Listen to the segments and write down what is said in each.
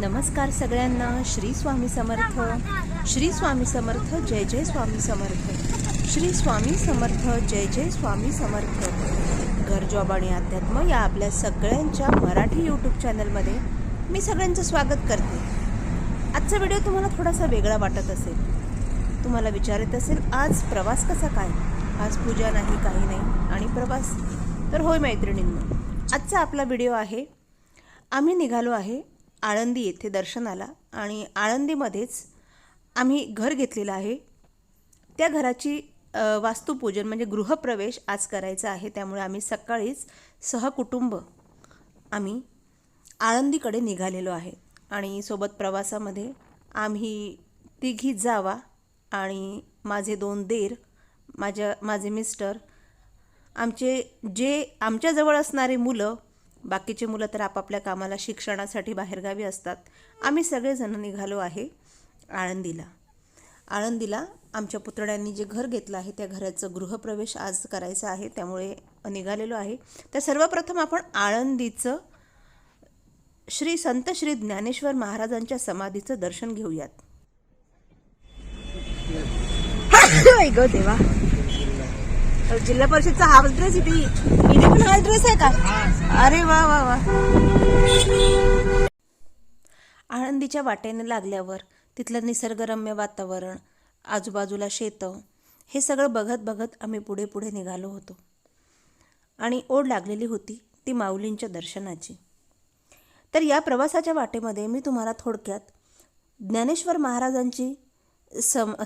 नमस्कार सगळ्यांना. श्री स्वामी समर्थ. श्री स्वामी समर्थ. जय जय स्वामी समर्थ. श्री स्वामी समर्थ. जय जय स्वामी समर्थ. घर जॉब आणि अध्यात्म या आपल्या सगळ्यांच्या मराठी यूट्यूब चॅनलमध्ये मी सगळ्यांचं स्वागत करते. आजचा व्हिडिओ तुम्हाला थोडासा वेगळा वाटत असेल. तुम्हाला विचारत असेल आज प्रवास कसा काय. आज पूजा नाही, काही नाही आणि प्रवास. तर होय मैत्रिणींनो, आजचा आपला व्हिडिओ आहे. आम्ही निघालो आहे आळंदी येथे दर्शनाला आणि आळंदीमध्येच आम्ही घर घेतलेलं आहे. त्या घराची वास्तुपूजन म्हणजे गृहप्रवेश आज करायचा आहे. त्यामुळे आम्ही सकाळीच सहकुटुंब आम्ही आळंदीकडे निघालेलो आहे आणि सोबत प्रवासामध्ये आम्ही तिघी जावा आणि माझे 2 देर, माझे मिस्टर, आमच्याजवळ असणारे मुलं, बाकीचे मुलं तर आपापल्या कामाला शिक्षणासाठी बाहेरगावी असतात. आम्ही सगळेजण निघालो आहे आळंदीला. आमच्या पुतण्यांनी जे घर घेतलं आहे त्या घराचं गृहप्रवेश आज करायचा आहे, त्यामुळे निघालेलो आहे. तर सर्वप्रथम आपण आळंदीचं संत श्री ज्ञानेश्वर महाराजांच्या समाधीचं दर्शन घेऊयात. गो देवा, जिल्हा परिषदचा हा ड्रेस इथे पण हा ड्रेस आहे का? अरे वा वा वा. आळंदीच्या वाटेने लागल्यावर तिथलं निसर्गरम्य वातावरण, आजूबाजूला शेतं, हे सगळं बघत आम्ही पुढे निघालो होतो आणि ओढ लागलेली होती ती माऊलींच्या दर्शनाची. तर या प्रवासाच्या वाटेमध्ये मी तुम्हाला थोडक्यात ज्ञानेश्वर महाराजांची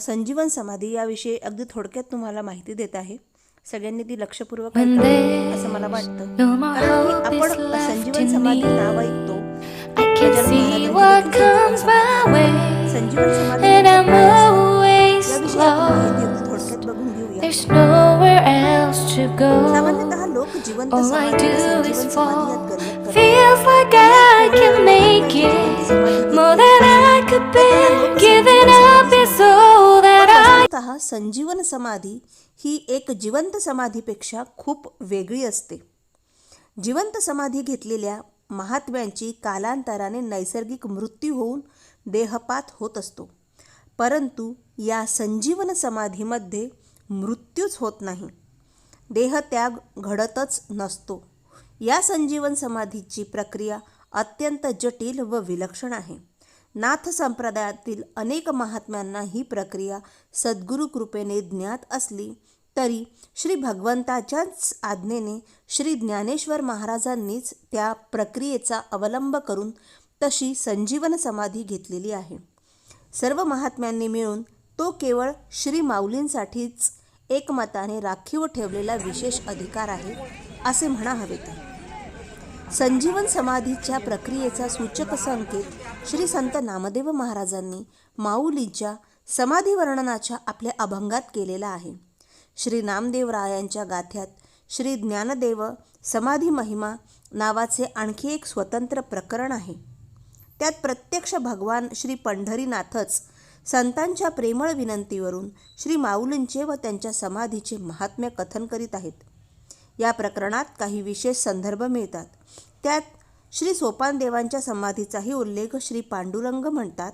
संजीवन समाधी याविषयी अगदी थोडक्यात तुम्हाला माहिती देत आहे. सगळ्यांनी ती लक्षपूर्वक ऐकावी असं मला वाटतं. कारण आपण संजीवन समाधी नाव ऐकतो. संजीवन समाधी याविषयी थोडक्यात बघून घेऊया. सामान्यतः लोक जिवंत समाधी संजीवन समाधी ही एक जिवंत समाधीपेक्षा खूप वेगळी असते. जिवंत समाधी घेतलेल्या महात्म्यांची कालांतराने नैसर्गिक मृत्यू होऊन देहपात होत असतो, परंतु या संजीवन समाधीमध्ये मृत्यूच होत नाही, देहत्याग घडतच नसतो. या संजीवन समाधीची प्रक्रिया अत्यंत जटिल व विलक्षण आहे. नाथ संप्रदायातील अनेक महात्म्यांना ही प्रक्रिया सद्गुरू कृपेने ज्ञात असली तरी श्री भगवंताच्याच आज्ञेने श्री ज्ञानेश्वर महाराजांनीच त्या प्रक्रियेचा अवलंब करून तशी संजीवन समाधी घेतलेली आहे. सर्व महात्म्यांनी मिळून तो केवळ श्री माऊलींसाठीच एकमताने राखीव ठेवलेला विशेष अधिकार आहे असे म्हणा हवे. संजीवन समाधीच्या प्रक्रियेचा सूचक संकेत श्री संत नामदेव महाराजांनी माऊलींच्या समाधी वर्णनाच्या आपल्या अभंगात केलेला आहे. श्री नामदेवरायांच्या गाथ्यात श्री ज्ञानदेव समाधी महिमा नावाचे आणखी एक स्वतंत्र प्रकरण आहे. त्यात प्रत्यक्ष भगवान श्री पंढरीनाथच संतांच्या प्रेमळ विनंतीवरून श्री माऊलींचे व त्यांच्या समाधीचे महात्म्य कथन करीत आहेत. या प्रकरणात काही विशेष संदर्भ मिळतात. त्यात श्री सोपानदेवांच्या समाधीचाही उल्लेख श्री पांडुरंग म्हणतात.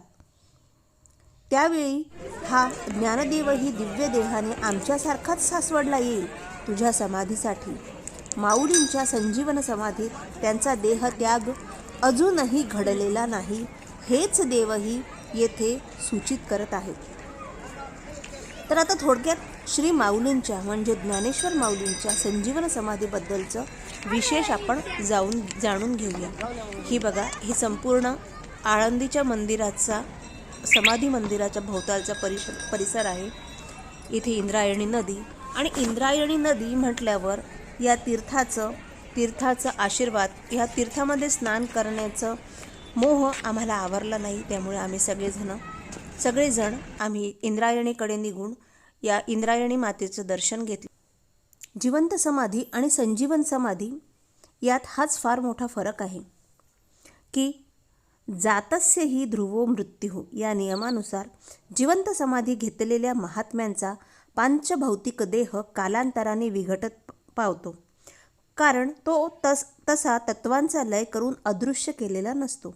त्यावेळी हा ज्ञानदेवही दिव्य देहाने आमच्यासारखाच सासवडला येईल तुझ्या समाधीसाठी. माऊलींच्या संजीवन समाधीत त्यांचा देहत्याग अजूनही घडलेला नाही हेच देवही येथे सूचित करत आहेत. तर आता थोडक्यात श्री माऊलींच्या म्हणजे ज्ञानेश्वर माऊलींच्या संजीवन समाधीबद्दलचं विशेष आपण जाणून घेऊया. ही बघा, ही संपूर्ण आळंदीच्या मंदिराचा समाधी मंदिराच्या भोवतालचा परिसर आहे. इथे इंद्रायणी नदी आणि इंद्रायणी नदी म्हटल्यावर या तीर्थाचा आशीर्वाद, या तीर्थामध्ये स्नान करण्याचं मोह आम्हाला आवरला नाही. त्यामुळे आम्ही सगळेजण आम्ही इंद्रायणीकडे निघून या इंद्रायणी मातेचं दर्शन घेतलं. जिवंत समाधी आणि संजीवन समाधी यात हाच फार मोठा फरक आहे की जातस्य ही ध्रुवो मृत्यू या नियमानुसार जिवंत समाधी घेतलेल्या महात्म्यांचा पांचभौतिक देह कालांतराने विघटत पावतो, कारण तो तसा तत्वांचा लय करून अदृश्य केलेला नसतो.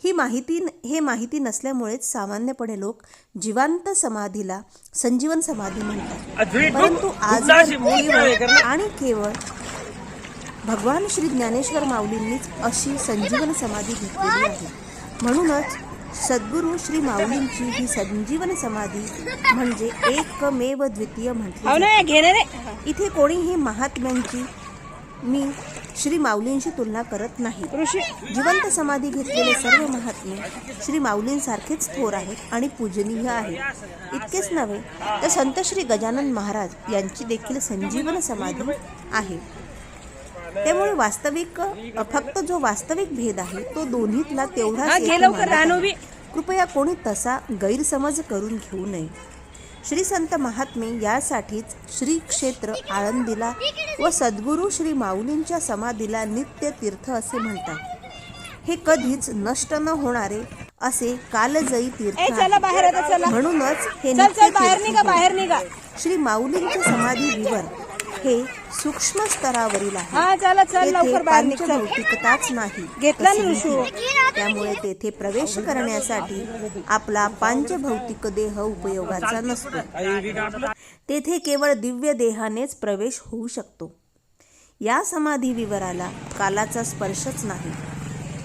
हे माहिती नसल्यामुळेच सामान्यपणे लोक जिवंत समाधीला संजीवन समाधी म्हणतात. परंतु आज आणि केवळ भगवान श्री ज्ञानेश्वर माऊलींनीच अशी संजीवन समाधी घेतलेली आहे. म्हणूनच सद्गुरू श्री माऊलींची ही संजीवन समाधी म्हणजे एकमेव द्वितीय म्हटली. इथे कोणीही महात्म्यांची मी श्री माऊलींशी तुलना करत नाही. जिवंत समाधी घेतलेले सर्व महात्मे श्री माऊलींसारखेच थोर आहेत आणि पूजनीय आहेत. इतकेच नव्हे तर संत श्री गजानन महाराज यांची देखील संजीवन समाधी आहे. त्यामुळे फक्त जो वास्तविक भेद आहे तो दोन्हीतला तेवढाच. कृपया कोणी तसा गैरसमज करून घेऊ नये. श्री संत महात्मे यासाठीच श्री क्षेत्र आळंदीला व सद्गुरू श्री माऊलींच्या समाधीला नित्य तीर्थ असे म्हणतात. हे कधीच नष्ट न होणारे असे कालजयी तीर्थ आहे. म्हणूनच हे नित्य श्री माऊलींचे समाधी विवर हे सूक्ष्म स्तरावरील आहे. पंचभौतिकताच नाही. त्यामुळे तेथे प्रवेश करण्यासाठी आपला पंचभौतिक देह उपयोगाचा नसतो. तेथे केवळ दिव्य देहानेच प्रवेश होऊ शकतो. या समाधी विवराला कालाचा स्पर्शच नाही.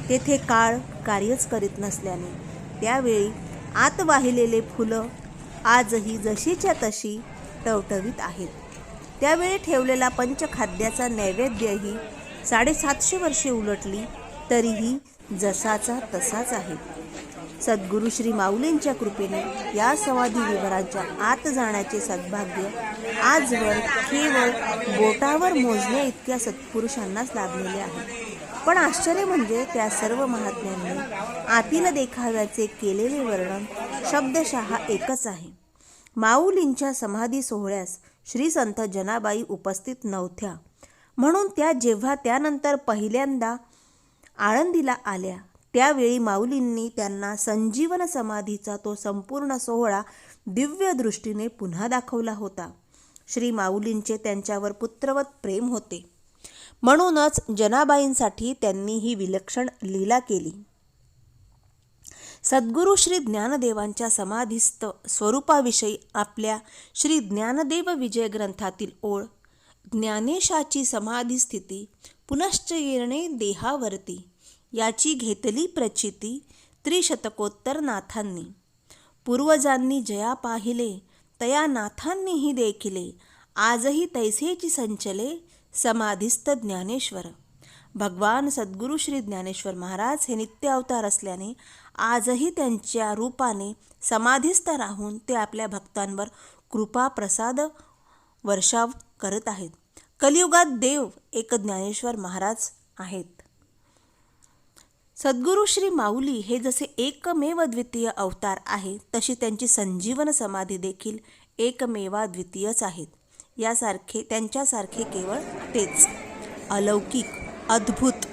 तेथे काळ कार्यच करीत नसल्याने त्यावेळी आत वाहिलेले फुलं आजही जशीच्या तशी टवटवीत आहेत. त्यावेळी ठेवलेला पंचखाद्याचा नैवेद्यही 750 वर्षे उलटली तरीही जसाचा तसाच आहे. सद्गुरू श्री माऊलींच्या कृपेने या समाधी विवरांच्या आत जाण्याचे सद्भाग्य आजवर केवळ बोटावर मोजण्या इतक्या सत्पुरुषांनाच लाभलेले आहे. पण आश्चर्य म्हणजे त्या सर्व महात्म्यांनी आतील देखाव्याचे केलेले वर्णन शब्दशः एकच आहे. माऊलींच्या समाधी सोहळ्यास श्री संत जनाबाई उपस्थित नव्हत्या, म्हणून त्या जेव्हा त्यानंतर पहिल्यांदा आळंदीला आल्या त्यावेळी माऊलींनी त्यांना संजीवन समाधीचा तो संपूर्ण सोहळा दिव्य दृष्टीने पुन्हा दाखवला होता. श्री माऊलींचे त्यांच्यावर पुत्रवत प्रेम होते. म्हणूनच जनाबाईंसाठी त्यांनी ही विलक्षण लीला केली. सद्गुरू श्री ज्ञानदेवांच्या समाधीस्थ स्वरूपाविषयी आपल्या श्री ज्ञानदेव विजय ग्रंथातील ओळ, ज्ञानेशाची समाधी स्थिती पुनश्च येणे देहावरती, याची घेतली प्रचिती त्रिशतकोत्तर नाथांनी. पूर्वजांनी जया पाहिले तया नाथांनीही देखिले, आजही तैसेची संचले समाधीस्थ ज्ञानेश्वर. भगवान सद्गुरू श्री ज्ञानेश्वर महाराज हे नित्य अवतार असल्याने आजही त्यांच्या रूपाने समाधीस्थ राहून ते आपल्या भक्तांवर कृपा प्रसाद वर्षाव करत आहेत. कलियुगात देव एक ज्ञानेश्वर महाराज आहेत. सद्गुरू श्री माऊली हे जसे एकमेव द्वितीय अवतार आहे तशी त्यांची संजीवन समाधी देखील एकमेवा द्वितीयच आहेत. त्यांच्यासारखे केवळ तेच अलौकिक, अद्भुत,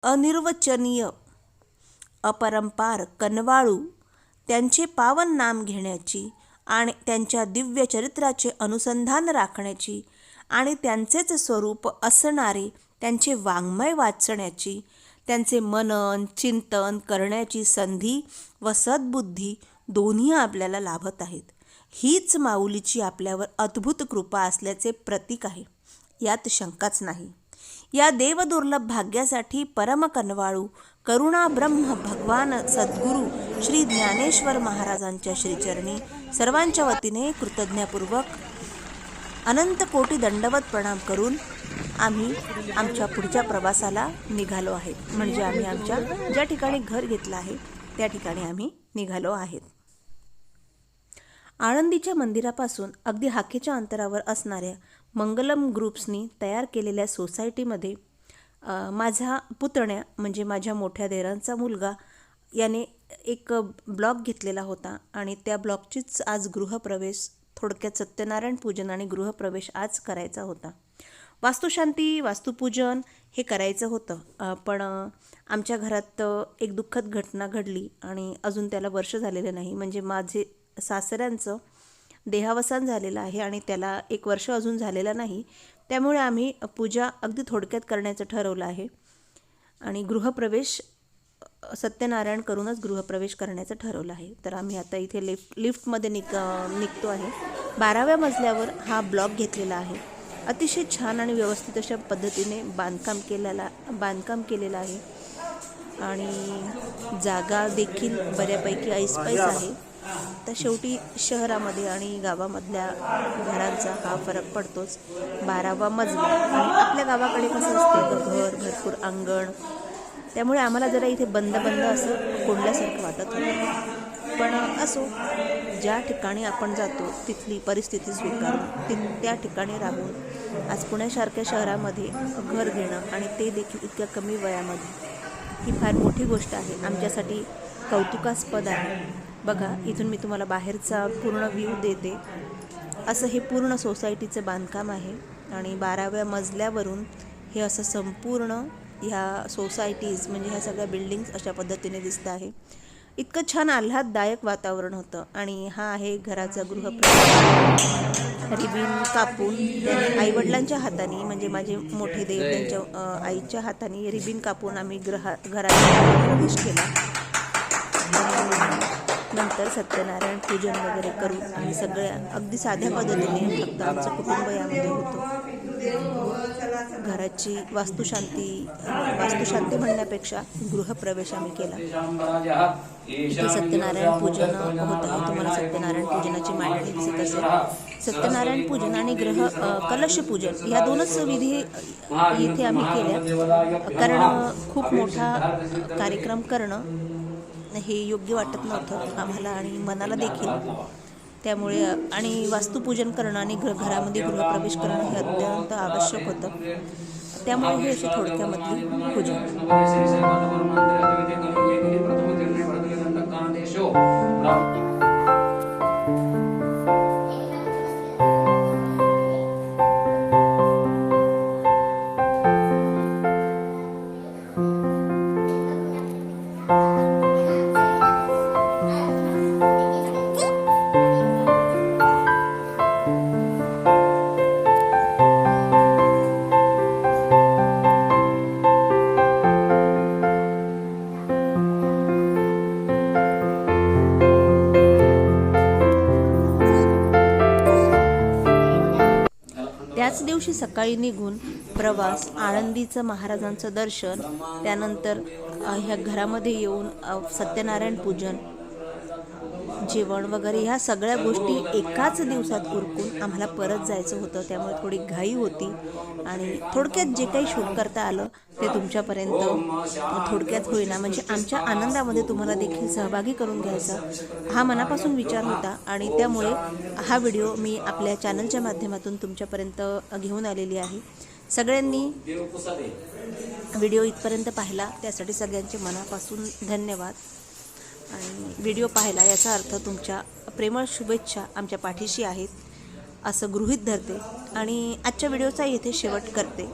अनिर्वचनीय, अपरंपार, कनवाळू त्यांचे पावन नाम घेण्याची आणि त्यांच्या दिव्य चरित्राचे अनुसंधान राखण्याची आणि त्यांचेच स्वरूप असणारे त्यांचे वाङ्मय वाचण्याची, त्यांचे मनन चिंतन करण्याची संधी व सद्बुद्धी दोन्ही आपल्याला लाभत आहेत. हीच माऊलीची आपल्यावर अद्भुत कृपा असल्याचे प्रतीक आहे, यात शंकाच नाही. या देवदुर्लभ भाग्यासाठी परम कनवाळू करुणा ब्रह्म भगवान सद्गुरू श्री ज्ञानेश्वर महाराजांच्या श्रीचरणी सर्वांच्या वतीने कृतज्ञपूर्वक अनंत कोटी दंडवत प्रणाम करून आम्ही आमच्या पुढच्या प्रवासाला निघालो आहे. म्हणजे आम्ही आमच्या ज्या ठिकाणी घर घेतलं आहे त्या ठिकाणी आम्ही निघालो आहेत. आळंदीच्या मंदिरापासून अगदी हाकेच्या अंतरावर असणाऱ्या मंगलम ग्रुप्सनी तयार केलेल्या सोसायटीमध्ये माझा पुतण्या म्हणजे माझ्या मोठ्या देरांचा मुलगा याने एक ब्लॉक घेतलेला होता आणि त्या ब्लॉकचीच आज गृहप्रवेश, थोडक्यात सत्यनारायण पूजन आणि गृहप्रवेश आज करायचा होता. वास्तुशांती, वास्तुपूजन हे करायचं होतं, पण आमच्या घरात एक दुःखद घटना घडली आणि अजून त्याला वर्ष झालेलं नाही. म्हणजे माझे सासऱ्यांचं देहावसान झालेलं आहे आणि त्याला 1 वर्ष अजून झालेलं नाही. त्यामुळे आम्ही पूजा अगदी थोडक्यात करण्याचं ठरवलं आहे आणि गृहप्रवेश सत्यनारायण करूनच गृहप्रवेश करण्याचं ठरवलं आहे. तर आम्ही आता इथे लिफ्टमध्ये निघतो आहे. 12व्या मजल्यावर हा ब्लॉक घेतलेला आहे. अतिशय छान आणि व्यवस्थित अशा पद्धतीने बांधकाम केलेलं आहे आणि जागा देखील बऱ्यापैकी ऐसपैस आहे. तर शेवटी शहरामध्ये आणि गावामधल्या घरांचा हा फरक पडतोच. 12वा मजला आणि आपल्या गावाकडे कसं असते घर, भरपूर अंगण, त्यामुळे आम्हाला जरा इथे बंद असं कोंडल्यासारखं वाटत होतं. पण असो, ज्या ठिकाणी आपण जातो तिथली परिस्थिती स्वीकारून त्या ठिकाणी राहून आज पुण्यासारख्या शहरामध्ये घर घेणं आणि ते देखील इतक्या कमी वयामध्ये ही फार मोठी गोष्ट आहे. आमच्यासाठी कौतुकास्पद आहे. बघा, इथून मी तुम्हाला बाहेरचा पूर्ण व्ह्यू देते. असं हे पूर्ण सोसायटीचं बांधकाम आहे आणि 12व्या मजल्यावरून हे असं संपूर्ण ह्या सोसायटीज म्हणजे ह्या सगळ्या बिल्डिंग्स अशा पद्धतीने दिसत आहे. इतकं छान आल्हाददायक वातावरण होतं. आणि हा आहे घराचा गृहप्रवेश. रिबीन कापून त्याने आईवडिलांच्या हाताने म्हणजे माझे मोठे देव त्यांच्या आईच्या हाताने रिबीन कापून आम्ही घरात प्रवेश केला. नंतर सत्यनारायण पूजन वगैरे करून आम्ही सगळ्या अगदी साध्या पद्धतीने फक्त आमचं कुटुंब यामध्ये होतो. घराची वास्तुशांती म्हणण्यापेक्षा गृहप्रवेश आम्ही केला. इथे सत्यनारायण पूजन होत आहे. तुम्हाला सत्यनारायण पूजनाची मांडणी दिसत असेल. सत्यनारायण पूजन आणि कलश पूजन या दोनच विधी इथे आम्ही केल्या, कारण खूप मोठा कार्यक्रम करणं हे योग्य वाटत नव्हतं आम्हाला आणि मनाला देखील. त्यामुळे आणि वास्तुपूजन करणं आणि घरामध्ये गृहप्रवेश करणं हे अत्यंत आवश्यक होतं. त्यामुळे हे अशी थोडक्यामधली पूजन. त्याच दिवशी सकाळी निघून प्रवास, आळंदीचं महाराजांचं दर्शन, त्यानंतर ह्या घरामध्ये येऊन सत्यनारायण पूजन, जेवण वगैरे ह्या सगळ्या गोष्टी एकाच दिवसात उरकून आम्हाला परत जायचं होतं. त्यामुळे थोडी घाई होती आणि थोडक्यात जे काही शूट करता आलं ते तुमच्यापर्यंत थोडक्यात होईना म्हणजे आमच्या आनंदामध्ये तुम्हाला देखील सहभागी करून घ्यायचा हा मनापासून विचार होता. आणि त्यामुळे हा व्हिडिओ मी आपल्या चॅनलच्या माध्यमातून तुमच्यापर्यंत घेऊन आलेली आहे. सगळ्यांनी व्हिडिओ इथपर्यंत पाहिला त्यासाठी सगळ्यांचे मनापासून धन्यवाद. आणि व्हिडिओ पाहिला याचा अर्थ तुमच्या प्रेमळ शुभेच्छा आमच्या पाठीशी आहेत असं गृहीत धरते आणि आजच्या व्हिडिओचा येथे शेवट करते.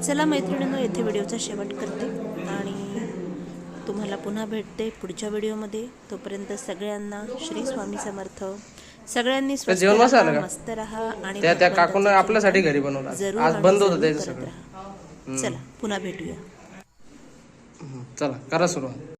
चला मैत्रिणींनो, येथे व्हिडिओचा शेवट करते आणि तुम्हाला पुन्हा भेटते पुढच्या व्हिडिओमध्ये. तोपर्यंत सगळ्यांना श्री स्वामी समर्थ. सगळ्यांनी स्वस्त राहा, मस्त राहा आणि त्या काकून आपल्यासाठी घरी बनवलं. आज बंद होतं त्याचं सगळं. चला पुन्हा भेटूया. चला करा सुरुवात.